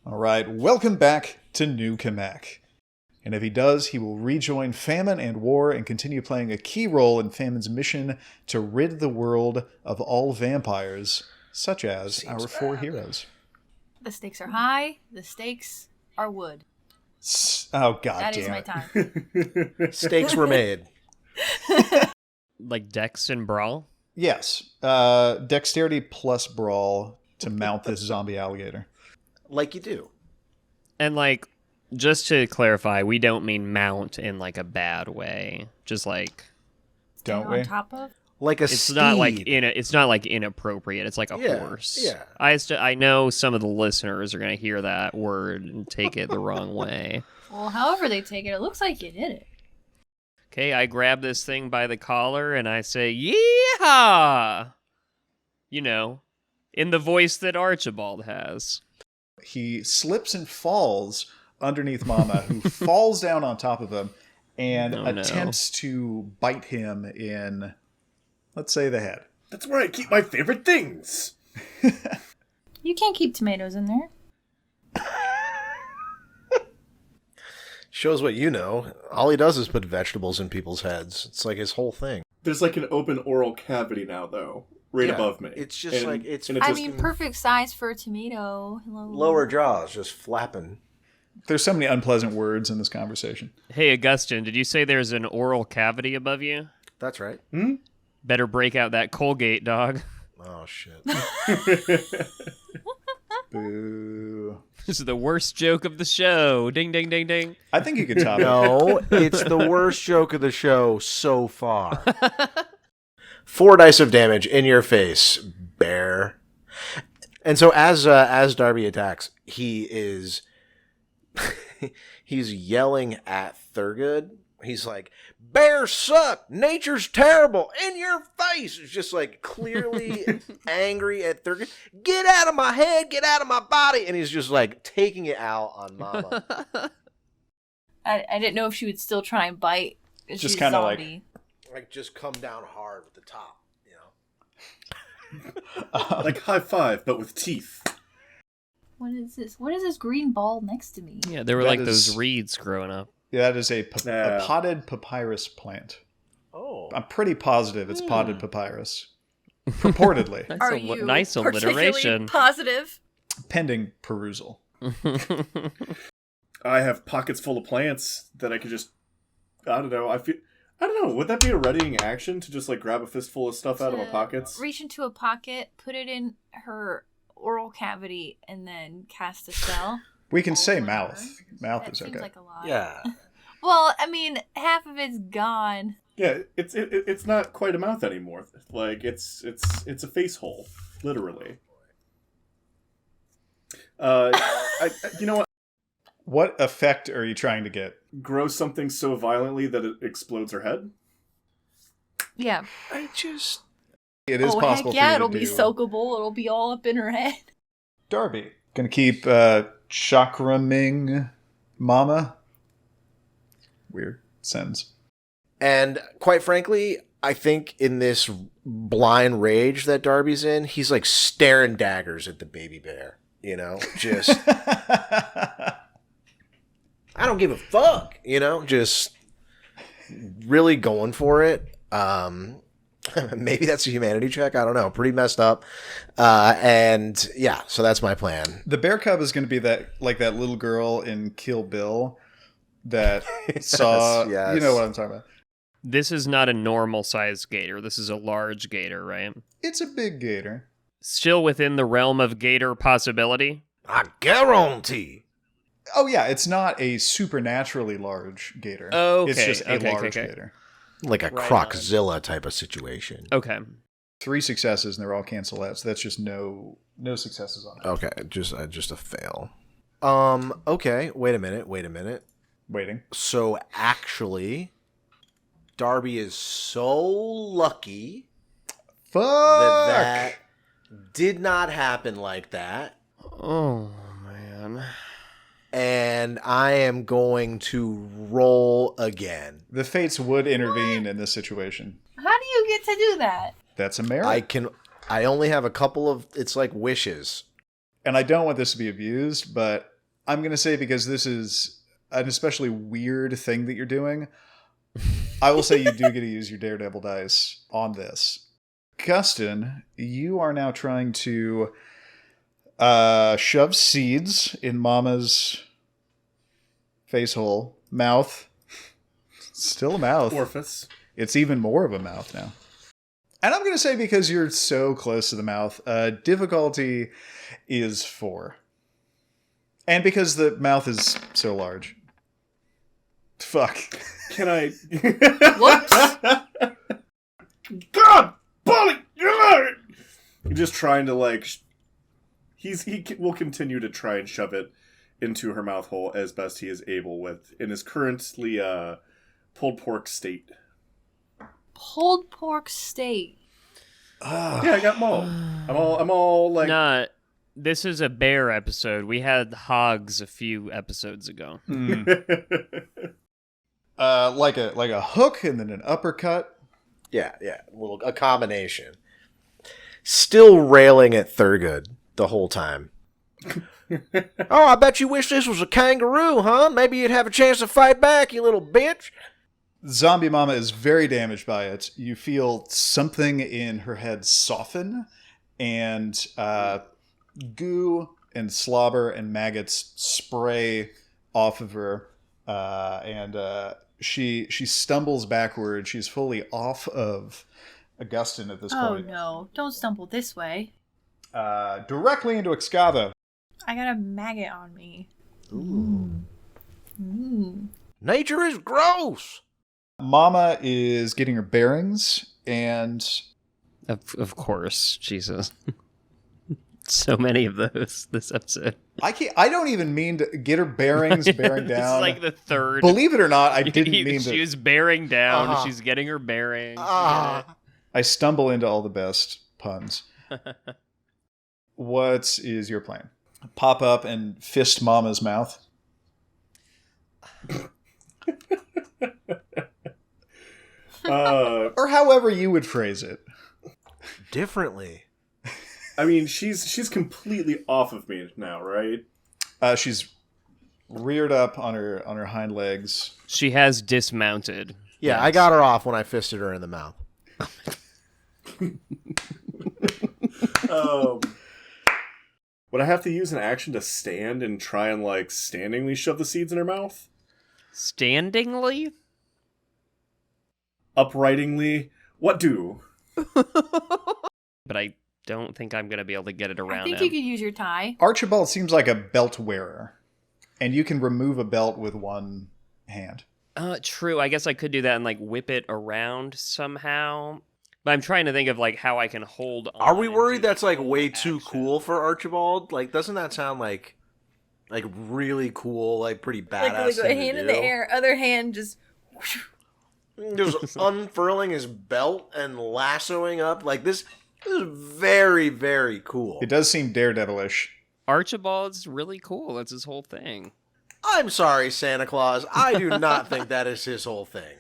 All right, welcome back to New Cammack. And if he does, he will rejoin Famine and War and continue playing a key role in Famine's mission to rid the world of all vampires, such as our four heroes. The stakes are high. The stakes are wood. Oh, God That damn is my it. time. Stakes were made. Like Dex and Brawl? Yes, dexterity plus brawl to mount this zombie alligator. Like you do. And like, just to clarify, we don't mean mount in like a bad way. Just like, Don't we? On top of? Like a it's steed. not like it's not like inappropriate. It's like a horse. Yeah. I know some of the listeners are gonna hear that word and take it the wrong way. Well, however they take it, it looks like you did it. Okay, I grab this thing by the collar and I say, "Yeehaw!" You know, in the voice that Archibald has. He slips and falls underneath Mama, who falls down on top of him and attempts to bite him in, let's say, the head. That's where I keep my favorite things. You can't keep tomatoes in there. Shows what you know. All he does is put vegetables in people's heads. It's like his whole thing. There's like an open oral cavity now, though, right above me. It's just I mean, perfect size for a tomato. Hello. lower jaws just flapping. There's so many unpleasant words in this conversation. Hey, Augustyn, did you say there's an oral cavity above you? That's right. Better break out that Colgate, dog. Oh, shit. Boo. This is the worst joke of the show. Ding, ding, ding, ding. I think you could top it. No, it's the worst joke of the show so far. 4 dice of damage in your face, bear. And so as Darby attacks, he's yelling at Thurgood. He's like, "Bears suck! Nature's terrible! In your face!" It's just like clearly angry at Thurgood. "Get out of my head! Get out of my body!" And he's just like taking it out on Mama. I didn't know if she would still try and bite. Just kind of Like just come down hard with the top, you know? like high five, but with teeth. What is this? What is this green ball next to me? Yeah, there were That like is- those reeds growing up. Yeah, that is a potted papyrus plant. Oh. I'm pretty positive it's potted papyrus. Purportedly. Nice, Are you nice particularly alliteration. positive? Pending perusal. I have pockets full of plants that I could just, I don't know, would that be a readying action to just like grab a fistful of stuff out of my pockets? Reach into a pocket, put it in her oral cavity, and then cast a spell. We can say over mouth. her. Mouth That is seems okay. like a lot. Yeah. Well, I mean, half of it's gone. Yeah, it's not quite a mouth anymore. Like it's a face hole, literally. You know what? What effect are you trying to get? Grow something so violently that it explodes her head. Yeah. It is possible heck yeah, for you it'll to be do. soakable. It'll be all up in her head. Darby. Gonna keep chakraming Mama. Weird sentence. And quite frankly, I think in this blind rage that Darby's in, he's like staring daggers at the baby bear. You know, just I don't give a fuck. You know, just really going for it. Maybe that's a humanity check. I don't know. Pretty messed up. And yeah, so that's my plan. The bear cub is going to be that little girl in Kill Bill that saw. yes. You know what I'm talking about. This is not a normal sized gator. This is a large gator, right? It's a big gator. Still within the realm of gator possibility. I guarantee. Oh yeah, it's not a supernaturally large gator. Okay, It's just a okay, large okay. gator. Like a Right Croczilla type of situation. Okay. 3 successes and they're all cancel out. So that's just no successes on it. Okay, just a fail. Okay, wait a minute. Waiting. So actually, Darby is so lucky Fuck! that did not happen like that. Oh, man. And I am going to roll again. The fates would intervene in this situation. How do you get to do that? That's a merit. I only have a couple of, it's like wishes. And I don't want this to be abused, but I'm going to say, because this is an especially weird thing that you're doing, I will say you do get to use your Daredevil dice on this. Augustyn, you are now trying to shove seeds in Mama's face hole. Mouth. Still a mouth. Orifice. It's even more of a mouth now. And I'm going to say, because you're so close to the mouth, difficulty is 4. And because the mouth is so large. Fuck. Can I... Whoops. God! Bully! You're just trying to, like... He will continue to try and shove it into her mouth hole as best he is able with in his currently pulled pork state. Pulled pork steak. Yeah, I got them all. I'm all like... Nah, this is a bear episode. We had hogs a few episodes ago. Like a hook and then an uppercut. Yeah, a combination. Still railing at Thurgood the whole time. Oh, I bet you wish this was a kangaroo, huh? Maybe you'd have a chance to fight back, you little bitch. Zombie Mama is very damaged by it. You feel something in her head soften, and goo and slobber and maggots spray off of her, and she stumbles backward. She's fully off of Augustyn at this point. Oh no, don't stumble this way. Directly into Excavo. I got a maggot on me. Ooh. Mm. Nature is gross. Mama is getting her bearings, and Of course, Jesus. So many of those this episode. I don't even mean to get her bearings, bearing down. This is like the third. Believe it or not, I didn't mean to. She was bearing down. Uh-huh. She's getting her bearings. I stumble into all the best puns. What is your plan? Pop up and fist Mama's mouth? Or however you would phrase it. Differently. I mean, she's completely off of me now, right? She's reared up on her hind legs. She has dismounted. Yeah, Yes. I got her off when I fisted her in the mouth. Would I have to use an action to stand and try and, like, standingly shove the seeds in her mouth? Standingly? Uprightingly? What do? But I don't think I'm going to be able to get it around I think him. you could use your tie. Archibald seems like a belt wearer, and you can remove a belt with one hand. True. I guess I could do that and, like, whip it around somehow. But I'm trying to think of, like, how I can hold on. Are we and worried do that's the like whole way too action. cool for Archibald? Like, doesn't that sound like really cool, like pretty badass? Like thing hand to in the do? air, other hand just. Just unfurling his belt and lassoing up like this. This is very, very cool. It does seem daredevilish. Archibald's really cool. That's his whole thing. I'm sorry, Santa Claus. I do not think that is his whole thing.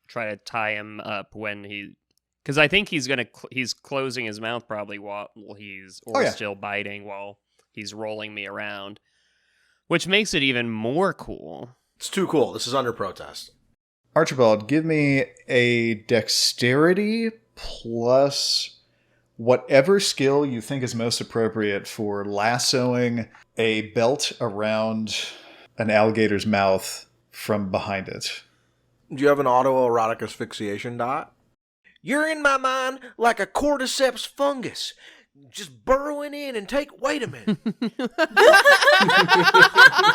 Try to tie him up when he... Because I think he's gonna he's closing his mouth probably while he's... Or still biting while he's rolling me around. Which makes it even more cool. It's too cool. This is under protest. Archibald, give me a dexterity plus whatever skill you think is most appropriate for lassoing a belt around an alligator's mouth from behind it. Do you have an autoerotic asphyxiation dot? You're in my mind like a cordyceps fungus. Just burrowing in and wait a minute.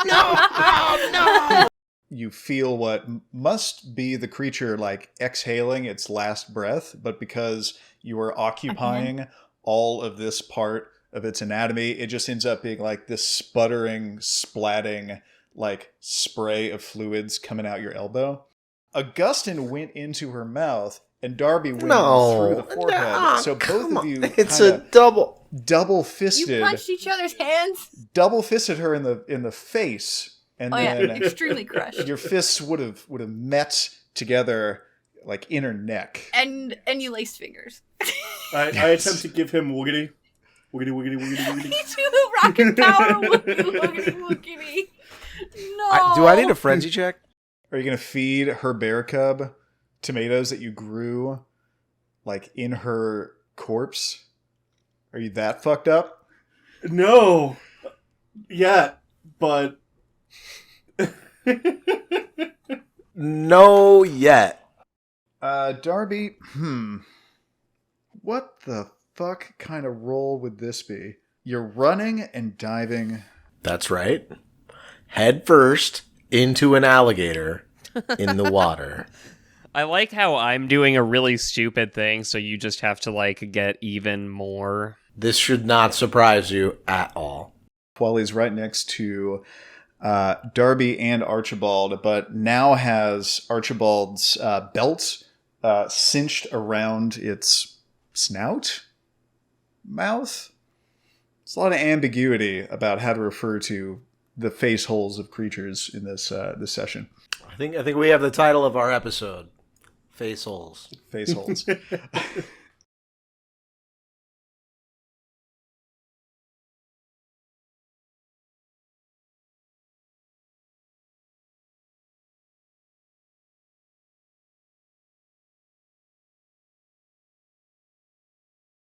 No! You feel what must be the creature like exhaling its last breath, but because you are occupying all of this part of its anatomy, it just ends up being like this sputtering, splatting, like spray of fluids coming out your elbow. Augustyn went into her mouth, and Darby went through the forehead. No, so both of you it's a double double-fisted. You punched each other's hands. Double-fisted her in the face. And then extremely crushed. your fists would have met together like in her neck. And you laced fingers. I attempt to give him woogity. Woogity, woogity, woogity, woogity. You do the rocket power woogity, woogity, woogity. No. Do I need a frenzy check? Are you going to feed her bear cub tomatoes that you grew, like, in her corpse? Are you that fucked up? No. Yeah, but... No yet. Darby, what the fuck kind of roll would this be? You're running and diving. That's right. Head first into an alligator in the water. I like how I'm doing a really stupid thing, so you just have to, like, get even more. This should not surprise you at all. Wally's right next to Darby and Archibald, but now has Archibald's belt cinched around its snout? Mouth? There's a lot of ambiguity about how to refer to the face holes of creatures in this session. I think we have the title of our episode. Face holes. Face holes.